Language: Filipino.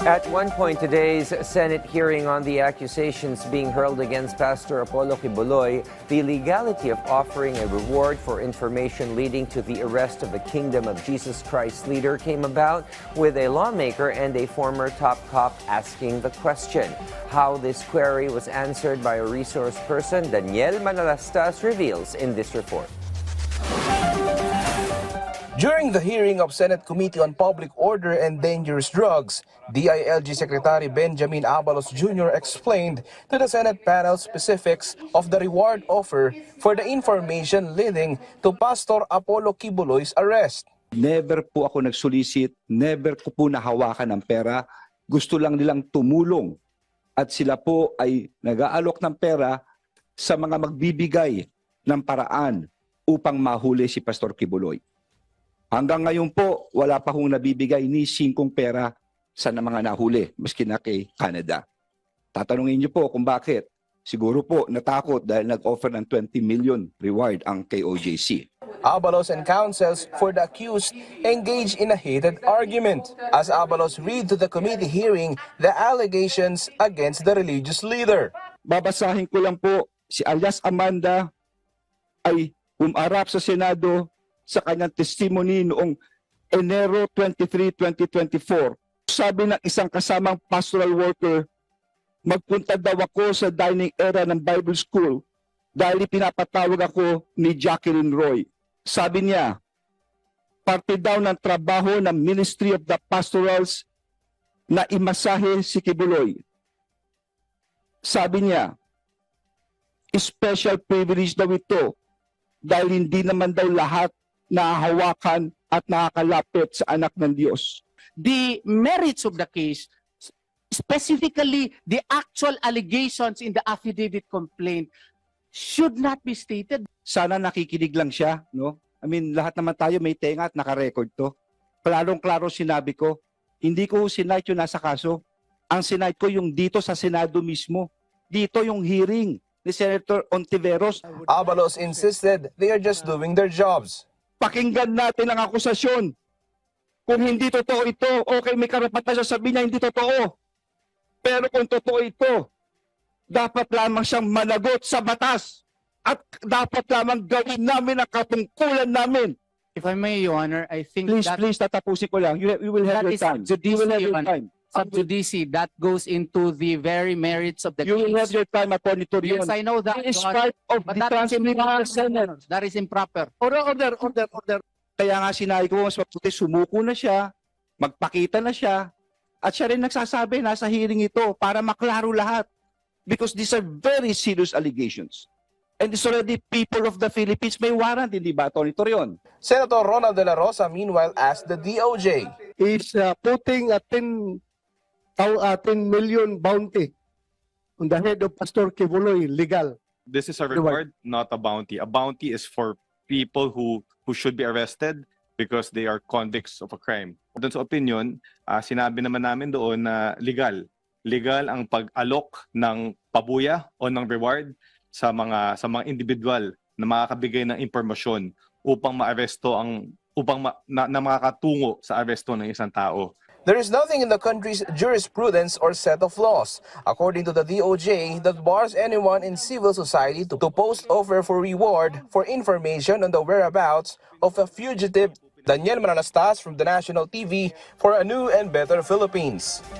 At one point, today's Senate hearing on the accusations being hurled against Pastor Apollo Kibuloy, the legality of offering a reward for information leading to the arrest of the Kingdom of Jesus Christ leader came about, with a lawmaker and a former top cop asking the question. How this query was answered by a resource person, Daniel Manalastas reveals in this report. During the hearing of Senate Committee on Public Order and Dangerous Drugs, DILG Secretary Benjamin Abalos Jr. explained to the Senate panel specifics of the reward offer for the information leading to Pastor Apollo Kibuloy's arrest. Never po ako nagsolicit, never ko po nahawakan ng pera. Gusto lang nilang tumulong at sila po ay nag-aalok ng pera sa mga magbibigay ng paraan upang mahuli si Pastor Kibuloy. Hanggang ngayon po, wala pa hong nabibigay ni singkong pera sa mga nahuli, maski na kay Canada. Tatanungin niyo po kung bakit. Siguro po natakot dahil nag-offer ng 20 million reward ang KOJC. Abalos and counsels for the accused engaged in a heated argument as Abalos read to the committee hearing the allegations against the religious leader. Babasahin ko lang po, si alias Amanda ay umarap sa Senado sa kanyang testimony noong Enero 23, 2024. Sabi ng isang kasamang pastoral worker, magpunta daw ako sa dining area ng Bible School dahil pinapatawag ako ni Jacqueline Roy. Sabi niya, parte daw ng trabaho ng Ministry of the Pastorals na imasahe si Kibuloy. Sabi niya, special privilege daw ito dahil hindi naman daw lahat nahahawakan at nakakalapit sa anak ng Diyos. The merits of the case, specifically the actual allegations in the affidavit complaint, should not be stated. Sana nakikinig lang siya, no? I mean, lahat naman tayo may tenga at naka-record to. Klarong-klaro sinabi ko, hindi ko sinight yung nasa kaso. Ang sinight ko yung dito sa Senado mismo. Dito yung hearing ni Senator Ontiveros. Abalos insisted they are just doing their jobs. Pakinggan natin ang akusasyon. Kung hindi totoo ito, okay, may karapatan siya sabihin niya hindi totoo. Pero kung totoo ito, dapat lamang siyang managot sa batas at dapat lamang gawin namin ang katungkulan namin. If I may, Your Honor, I think Please, tatapusin ko lang. You will have your time. You will have your time. Sub judice, that goes into the very merits of the You case. will have your time, Atty. Torion. Yes, I know that. It is Your Honor, part of but the that is transcript of the improper. Senate. That is improper. Order. Kaya nga sinabi ko, mas mabuti sumuko na siya, magpakita na siya, at siya rin nagsasabi nasa hearing ito para maklaro lahat. Because these are very serious allegations. And it's already people of the Philippines may warrant, hindi ba, Atty. Torion? Senator Ronald De La Rosa meanwhile asked the DOJ. Is putting a 10 million bounty on the head of Pastor Kibuloy legal? This is a reward, not a bounty. A bounty is for people who should be arrested because they are convicts of a crime. Doon sa opinion, sinabi naman namin doon na legal. Legal ang pag-alok ng pabuya o ng reward sa mga individual na makakabigay ng impormasyon upang maaresto na makakatungo sa aresto ng isang tao. There is nothing in the country's jurisprudence or set of laws, according to the DOJ, that bars anyone in civil society to post offer for reward for information on the whereabouts of a fugitive. Daniel Manalastas from the National TV for a new and better Philippines.